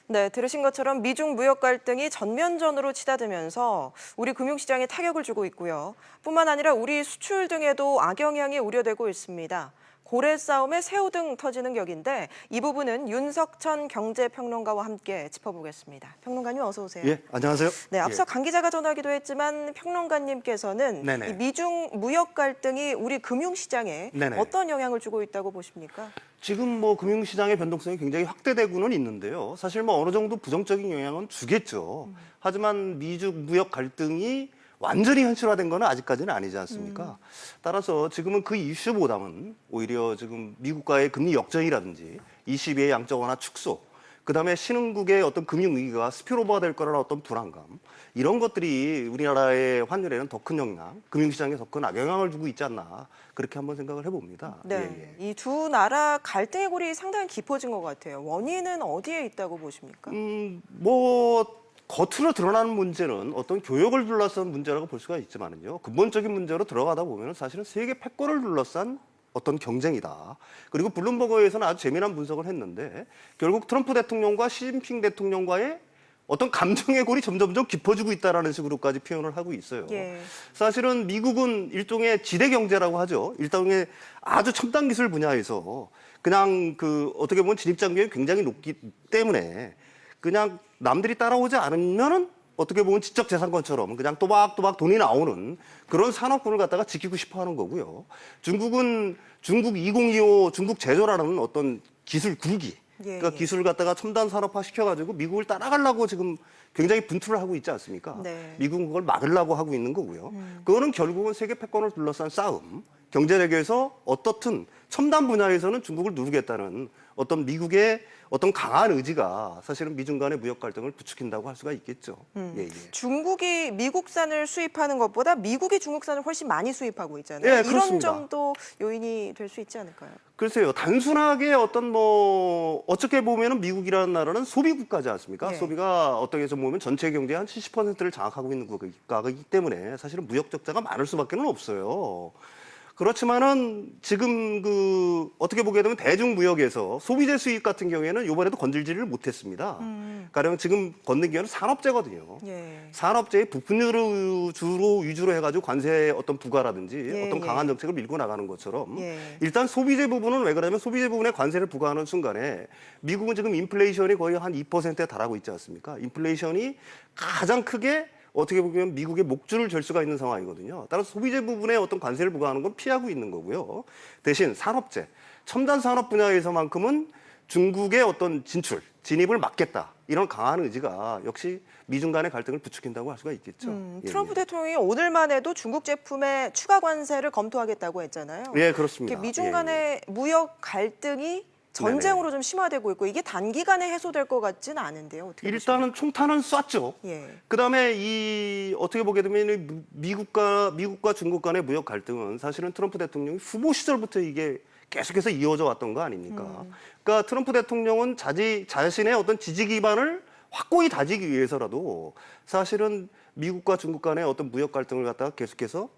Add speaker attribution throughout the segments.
Speaker 1: 네, 들으신 것처럼 미중 무역 갈등이 전면전으로 치닫으면서 우리 금융시장에 타격을 주고 있고요. 뿐만 아니라 우리 수출 등에도 악영향이 우려되고 있습니다. 고래 싸움에 새우등 터지는 격인데 이 부분은 윤석천 경제평론가와 함께 짚어보겠습니다. 평론가님 어서 오세요.
Speaker 2: 예, 안녕하세요.
Speaker 1: 네, 앞서 강 기자가 전하기도 했지만 평론가님께서는
Speaker 2: 네네.
Speaker 1: 이 미중 무역 갈등이 우리 금융시장에
Speaker 2: 네네.
Speaker 1: 어떤 영향을 주고 있다고 보십니까?
Speaker 2: 지금 뭐 금융시장의 변동성이 굉장히 확대되고는 있는데요. 사실 뭐 어느 정도 부정적인 영향은 주겠죠. 하지만 미중 무역 갈등이 완전히 현실화된 건 아직까지는 아니지 않습니까? 따라서 지금은 그 이슈보다는 오히려 지금 미국과의 금리 역전이라든지 22의 양적 완화 축소, 그다음에 신흥국의 어떤 금융 위기가 스피로버가 될 거라는 어떤 불안감, 이런 것들이 우리나라의 환율에는 더 큰 영향, 금융시장에 더 큰 악영향을 주고 있지 않나, 그렇게 한번 생각을 해봅니다.
Speaker 1: 네, 이 두 나라 갈등의 골이 상당히 깊어진 것 같아요. 원인은 어디에 있다고 보십니까?
Speaker 2: 뭐 겉으로 드러나는 문제는 어떤 교역을 둘러싼 문제라고 볼 수가 있지만은요, 근본적인 문제로 들어가다 보면 사실은 세계 패권을 둘러싼 어떤 경쟁이다. 그리고 블룸버그에서는 아주 재미난 분석을 했는데 결국 트럼프 대통령과 시진핑 대통령과의 어떤 감정의 골이 점점점 깊어지고 있다라는 식으로까지 표현을 하고 있어요.
Speaker 1: 예.
Speaker 2: 사실은 미국은 일종의 지대 경제라고 하죠. 일종의 아주 첨단 기술 분야에서 그냥 그 어떻게 보면 진입 장벽이 굉장히 높기 때문에 그냥 남들이 따라오지 않으면은 어떻게 보면 지적재산권처럼 그냥 또박또박 돈이 나오는 그런 산업군을 갖다가 지키고 싶어 하는 거고요. 중국은 중국 2025 중국 제조라는 어떤 기술 굴기, 그러니까 기술을 갖다가 첨단 산업화 시켜가지고 미국을 따라가려고 지금 굉장히 분투를 하고 있지 않습니까?
Speaker 1: 네.
Speaker 2: 미국은 그걸 막으려고 하고 있는 거고요. 그거는 결국은 세계 패권을 둘러싼 싸움, 경제력에서 어떻든 첨단 분야에서는 중국을 누르겠다는 어떤 미국의 어떤 강한 의지가 사실은 미중 간의 무역 갈등을 부추긴다고 할 수가 있겠죠. 예, 예.
Speaker 1: 중국이 미국산을 수입하는 것보다 미국이 중국산을 훨씬 많이 수입하고 있잖아요.
Speaker 2: 예,
Speaker 1: 이런
Speaker 2: 그렇습니다.
Speaker 1: 점도 요인이 될 수 있지 않을까요?
Speaker 2: 글쎄요, 단순하게 어떤 뭐 어떻게 보면은 미국이라는 나라는 소비 국가지 않습니까?
Speaker 1: 예.
Speaker 2: 소비가 어떻게 좀 보면 전체 경제의 한 70%를 장악하고 있는 국가이기 때문에 사실은 무역 적자가 많을 수밖에는 없어요. 그렇지만은 지금 그 어떻게 보게 되면 대중무역에서 소비재 수입 같은 경우에는 이번에도 건들지를 못했습니다. 가령 지금 건든 경우는 산업재거든요.
Speaker 1: 예.
Speaker 2: 산업재의 부품류를 주로 위주로 해가지고 관세 어떤 부과라든지
Speaker 1: 예,
Speaker 2: 어떤
Speaker 1: 예.
Speaker 2: 강한 정책을 밀고 나가는 것처럼
Speaker 1: 예.
Speaker 2: 일단 소비재 부분은 왜 그러냐면 소비재 부분에 관세를 부과하는 순간에 미국은 지금 인플레이션이 거의 한 2%에 달하고 있지 않습니까? 인플레이션이 가장 크게 어떻게 보면 미국의 목줄을 잴 수가 있는 상황이거든요. 따라서 소비재 부분에 어떤 관세를 부과하는 건 피하고 있는 거고요. 대신 산업재, 첨단 산업 분야에서만큼은 중국의 어떤 진입을 막겠다. 이런 강한 의지가 역시 미중 간의 갈등을 부추긴다고 할 수가 있겠죠.
Speaker 1: 트럼프 대통령이 오늘만 해도 중국 제품에 추가 관세를 검토하겠다고 했잖아요.
Speaker 2: 예, 그렇습니다.
Speaker 1: 이렇게 미중
Speaker 2: 예,
Speaker 1: 간의 무역 갈등이 전쟁으로 좀 심화되고 있고 이게 단기간에 해소될 것 같지는 않은데요. 어떻게
Speaker 2: 일단은 총탄은 쐈죠.
Speaker 1: 예.
Speaker 2: 그다음에 이 어떻게 보게 되면 미국과 중국 간의 무역 갈등은 사실은 트럼프 대통령이 후보 시절부터 이게 계속해서 이어져 왔던 거 아닙니까? 그러니까 트럼프 대통령은 자신의 어떤 지지 기반을 확고히 다지기 위해서라도 사실은 미국과 중국 간의 어떤 무역 갈등을 갖다가 계속해서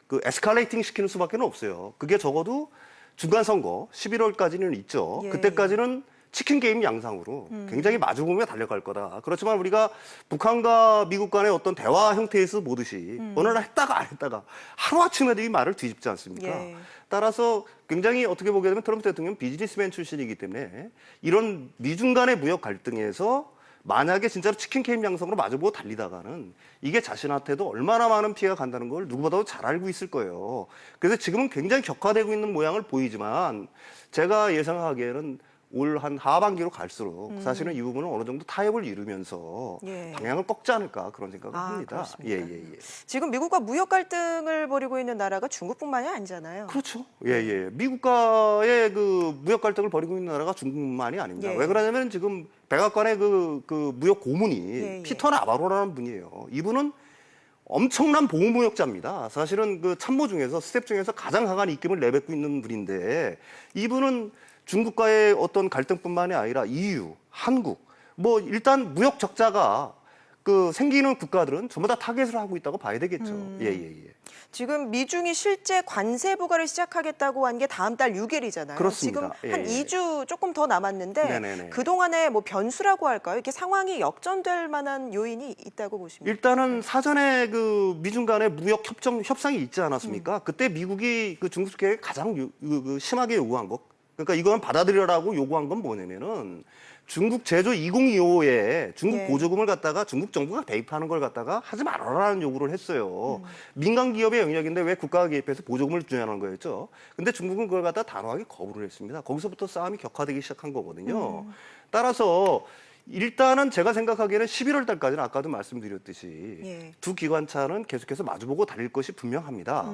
Speaker 2: 그 에스컬레이팅 시키는 수밖에 없어요. 그게 적어도 중간 선거 11월까지는 있죠.
Speaker 1: 예,
Speaker 2: 그때까지는 치킨 게임 양상으로 굉장히 마주보며 달려갈 거다. 그렇지만 우리가 북한과 미국 간의 어떤 대화 형태에서 보듯이 어느 날 했다가 안 했다가 하루아침에도 이 말을 뒤집지 않습니까?
Speaker 1: 예.
Speaker 2: 따라서 굉장히 어떻게 보게 되면 트럼프 대통령은 비즈니스맨 출신이기 때문에 이런 미중 간의 무역 갈등에서 만약에 진짜로 치킨 게임 양상으로 마주보고 달리다가는 이게 자신한테도 얼마나 많은 피해가 간다는 걸 누구보다도 잘 알고 있을 거예요. 그래서 지금은 굉장히 격화되고 있는 모양을 보이지만 제가 예상하기에는 올 한 하반기로 갈수록 사실은 이 부분은 어느 정도 타협을 이루면서
Speaker 1: 예.
Speaker 2: 방향을 꺾지 않을까 그런 생각을 합니다.
Speaker 1: 그렇습니까?
Speaker 2: 예.
Speaker 1: 지금 미국과 무역 갈등을 벌이고 있는 나라가 중국뿐만이 아니잖아요.
Speaker 2: 그렇죠. 예. 미국과의 그 무역 갈등을 벌이고 있는 나라가 중국만이 아닙니다.
Speaker 1: 예.
Speaker 2: 왜 그러냐면 지금 백악관의 그 무역 고문이
Speaker 1: 예.
Speaker 2: 피터 나바로라는 분이에요. 이분은 엄청난 보호무역자입니다. 사실은 그 참모 중에서 스텝 중에서 가장 강한 입김을 내뱉고 있는 분인데 이분은 중국과의 어떤 갈등뿐만이 아니라 EU, 한국, 뭐 일단 무역 적자가 그 생기는 국가들은 전부 다 타겟을 하고 있다고 봐야 되겠죠.
Speaker 1: 지금 미중이 실제 관세 부과를 시작하겠다고 한 게 다음 달 6일이잖아요.
Speaker 2: 그렇습니다.
Speaker 1: 지금 한 2주 조금 더 남았는데
Speaker 2: 네네네.
Speaker 1: 그동안의 뭐 변수라고 할까요? 이렇게 상황이 역전될 만한 요인이 있다고 보십니까?
Speaker 2: 일단은 사전에 그 미중 간의 무역 협상이 있지 않았습니까? 그때 미국이 그 중국에 가장 심하게 요구한 것, 그러니까 이건 받아들여라고 요구한 건 뭐냐면은 중국 제조 2025에 중국
Speaker 1: 예.
Speaker 2: 보조금을 갖다가 중국 정부가 개입하는 걸 갖다가 하지 말아라는 요구를 했어요. 민간 기업의 영역인데 왜 국가가 개입해서 보조금을 주냐는 거였죠. 근데 중국은 그걸 갖다 단호하게 거부를 했습니다. 거기서부터 싸움이 격화되기 시작한 거거든요. 따라서 일단은 제가 생각하기에는 11월 달까지는 아까도 말씀드렸듯이
Speaker 1: 예.
Speaker 2: 두 기관차는 계속해서 마주보고 달릴 것이 분명합니다.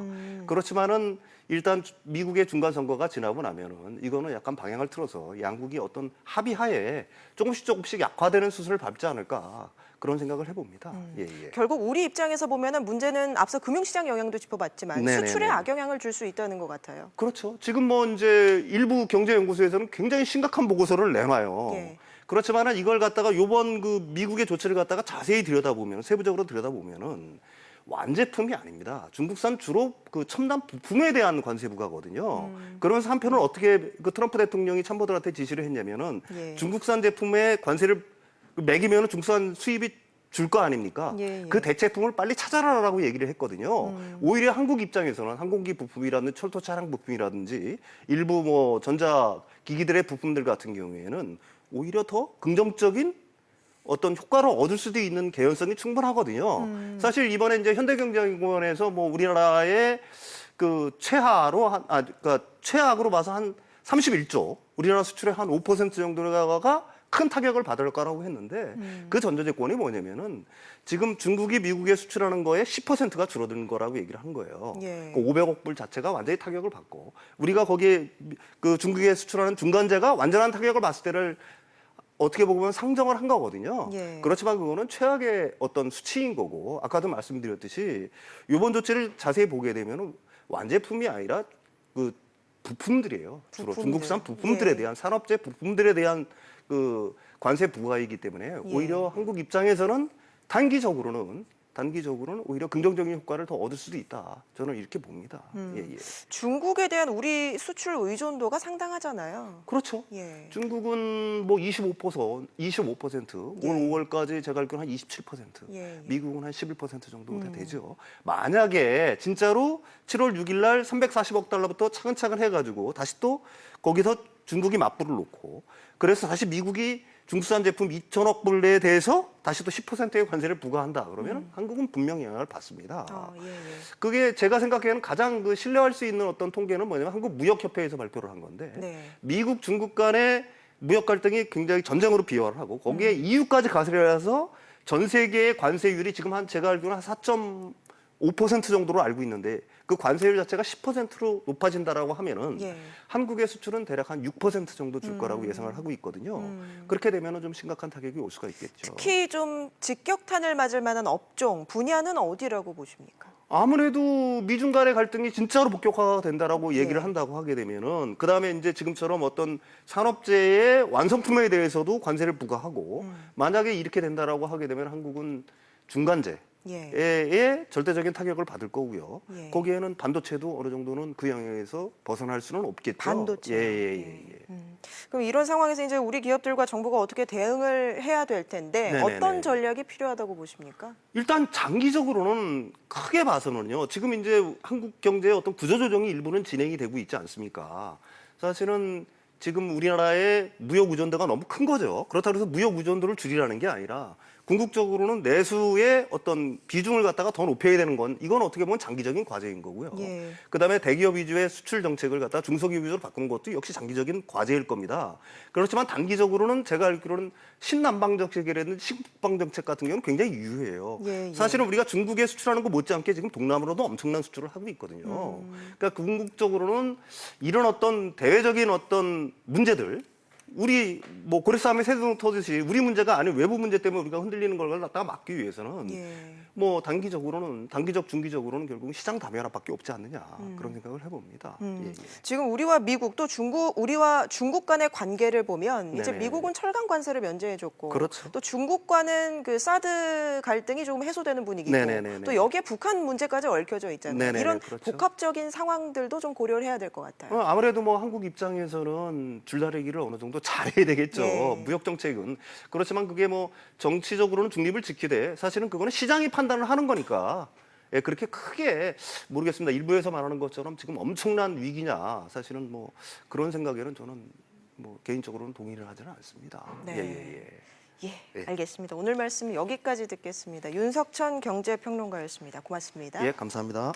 Speaker 2: 그렇지만은 일단 미국의 중간 선거가 지나고 나면은 이거는 약간 방향을 틀어서 양국이 어떤 합의하에 조금씩 약화되는 수순을 밟지 않을까 그런 생각을 해봅니다.
Speaker 1: 결국 우리 입장에서 보면은 문제는 앞서 금융시장 영향도 짚어봤지만
Speaker 2: 네네네.
Speaker 1: 수출에 악영향을 줄 수 있다는 것 같아요.
Speaker 2: 그렇죠. 지금 뭐 이제 일부 경제연구소에서는 굉장히 심각한 보고서를 내놔요.
Speaker 1: 예.
Speaker 2: 그렇지만은 이걸 갖다가 요번 그 미국의 조치를 갖다가 자세히 들여다보면 세부적으로 들여다보면은 완제품이 아닙니다. 중국산 주로 그 첨단 부품에 대한 관세 부과거든요. 그러면서 한편은 어떻게 그 트럼프 대통령이 참모들한테 지시를 했냐면은
Speaker 1: 예.
Speaker 2: 중국산 제품에 관세를 매기면은 중국산 수입이 줄 거 아닙니까?
Speaker 1: 예.
Speaker 2: 그 대체품을 빨리 찾아라라고 얘기를 했거든요. 오히려 한국 입장에서는 항공기 부품이라든지 철도 차량 부품이라든지 일부 뭐 전자 기기들의 부품들 같은 경우에는 오히려 더 긍정적인 어떤 효과를 얻을 수도 있는 개연성이 충분하거든요. 사실 이번에 이제 현대경제연구원에서 뭐 우리나라의 그 그러니까 최악으로 봐서 한 31조, 우리나라 수출의 한 5% 정도가 큰 타격을 받을 거라고 했는데 그 전제조건이 뭐냐면은 지금 중국이 미국에 수출하는 거에 10%가 줄어드는 거라고 얘기를 한 거예요.
Speaker 1: 예.
Speaker 2: 그 500억 불 자체가 완전히 타격을 받고 우리가 거기에 그 중국에 수출하는 중간재가 완전한 타격을 받을 때를 어떻게 보면 상정을 한 거거든요.
Speaker 1: 예.
Speaker 2: 그렇지만 그거는 최악의 어떤 수치인 거고 아까도 말씀드렸듯이 이번 조치를 자세히 보게 되면 완제품이 아니라 그 부품들이에요. 주로
Speaker 1: 부품들.
Speaker 2: 중국산 부품들에
Speaker 1: 예.
Speaker 2: 대한 산업재 부품들에 대한 그 관세 부과이기 때문에 오히려 한국 입장에서는 단기적으로는 오히려 긍정적인 효과를 더 얻을 수도 있다. 저는 이렇게 봅니다.
Speaker 1: 중국에 대한 우리 수출 의존도가 상당하잖아요.
Speaker 2: 그렇죠.
Speaker 1: 예.
Speaker 2: 중국은 뭐 25%, 올 5월까지 제가 알기로는 한 27%,
Speaker 1: 예.
Speaker 2: 미국은 한 11% 정도가 되죠. 만약에 진짜로 7월 6일 날 340억 달러부터 차근차근 해가지고 다시 또 거기서 중국이 맞불을 놓고 그래서 다시 미국이 중국산 제품 2천억 불에 대해서 다시 또 10%의 관세를 부과한다. 그러면 한국은 분명히 영향을 받습니다. 그게 제가 생각하기에는 가장 그 신뢰할 수 있는 어떤 통계는 뭐냐면 한국무역협회에서 발표를 한 건데
Speaker 1: 네. 미국,
Speaker 2: 미국, 중국 간의 무역 갈등이 굉장히 전쟁으로 비화를 하고 거기에 EU까지 가세려서 전 세계의 관세율이 지금 한 제가 알기로는 한 4.5% 정도로 알고 있는데 그 관세율 자체가 10%로 높아진다라고 하면은
Speaker 1: 예.
Speaker 2: 한국의 수출은 대략 한 6% 정도 줄 거라고 예상을 하고 있거든요. 그렇게 되면은 좀 심각한 타격이 올 수가 있겠죠.
Speaker 1: 특히 좀 직격탄을 맞을 만한 업종, 분야는 어디라고 보십니까?
Speaker 2: 아무래도 미중 간의 갈등이 진짜로 본격화가 된다라고
Speaker 1: 예.
Speaker 2: 얘기를 한다고 하게 되면은 그다음에 이제 지금처럼 어떤 산업재해의 완성품에 대해서도 관세를 부과하고 만약에 이렇게 된다라고 하게 되면 한국은 중간재 에 절대적인 타격을 받을 거고요.
Speaker 1: 예.
Speaker 2: 거기에는 반도체도 어느 정도는 그 영향에서 벗어날 수는 없겠죠.
Speaker 1: 반도체.
Speaker 2: 예.
Speaker 1: 그럼 이런 상황에서 이제 우리 기업들과 정부가 어떻게 대응을 해야 될 텐데
Speaker 2: 네네네.
Speaker 1: 어떤 전략이 필요하다고 보십니까?
Speaker 2: 일단 장기적으로는 크게 봐서는요. 지금 이제 한국 경제의 어떤 구조조정이 일부는 진행이 되고 있지 않습니까? 사실은 지금 우리나라의 무역 의존도가 너무 큰 거죠. 그렇다고 해서 무역 의존도를 줄이라는 게 아니라 궁극적으로는 내수의 어떤 비중을 갖다가 더 높여야 되는 건 이건 어떻게 보면 장기적인 과제인 거고요.
Speaker 1: 예.
Speaker 2: 그다음에 대기업 위주의 수출 정책을 갖다가 중소기업 위주로 바꾸는 것도 역시 장기적인 과제일 겁니다. 그렇지만 단기적으로는 제가 알기로는 신남방 정책이라든지 신북방 정책 같은 경우는 굉장히 유효해요.
Speaker 1: 예.
Speaker 2: 사실은 우리가 중국에 수출하는 것 못지않게 지금 동남으로도 엄청난 수출을 하고 있거든요. 그러니까 궁극적으로는 이런 어떤 대외적인 어떤 문제들 우리 뭐 고래 싸움에 새동 터듯이 우리 문제가 아닌 외부 문제 때문에 우리가 흔들리는 걸 갖다가 막기 위해서는
Speaker 1: 예.
Speaker 2: 뭐 단기적, 중기적으로는 결국 시장 다변화밖에 없지 않느냐 그런 생각을 해봅니다. 예, 예.
Speaker 1: 지금 우리와 미국 또 우리와 중국 간의 관계를 보면 이제
Speaker 2: 네네.
Speaker 1: 미국은 철강 관세를 면제해줬고
Speaker 2: 그렇죠.
Speaker 1: 또 중국과는 그 사드 갈등이 조금 해소되는 분위기고
Speaker 2: 네네네네.
Speaker 1: 또 여기에 북한 문제까지 얽혀져 있잖아요.
Speaker 2: 네네네,
Speaker 1: 이런
Speaker 2: 그렇죠.
Speaker 1: 복합적인 상황들도 좀 고려를 해야 될 것 같아요.
Speaker 2: 아무래도 뭐 한국 입장에서는 줄다리기를 어느 정도 잘해야 되겠죠.
Speaker 1: 예.
Speaker 2: 무역 정책은 그렇지만 그게 뭐 정치적으로는 중립을 지키되 사실은 그거는 시장이 판단을 하는 거니까. 예, 그렇게 크게 모르겠습니다. 일부에서 말하는 것처럼 지금 엄청난 위기냐 사실은 뭐 그런 생각에는 저는 뭐 개인적으로는 동의를 하지는 않습니다.
Speaker 1: 네.
Speaker 2: 예, 예, 예.
Speaker 1: 예, 알겠습니다. 오늘 말씀 여기까지 듣겠습니다. 윤석천 경제평론가였습니다. 고맙습니다.
Speaker 2: 예, 감사합니다.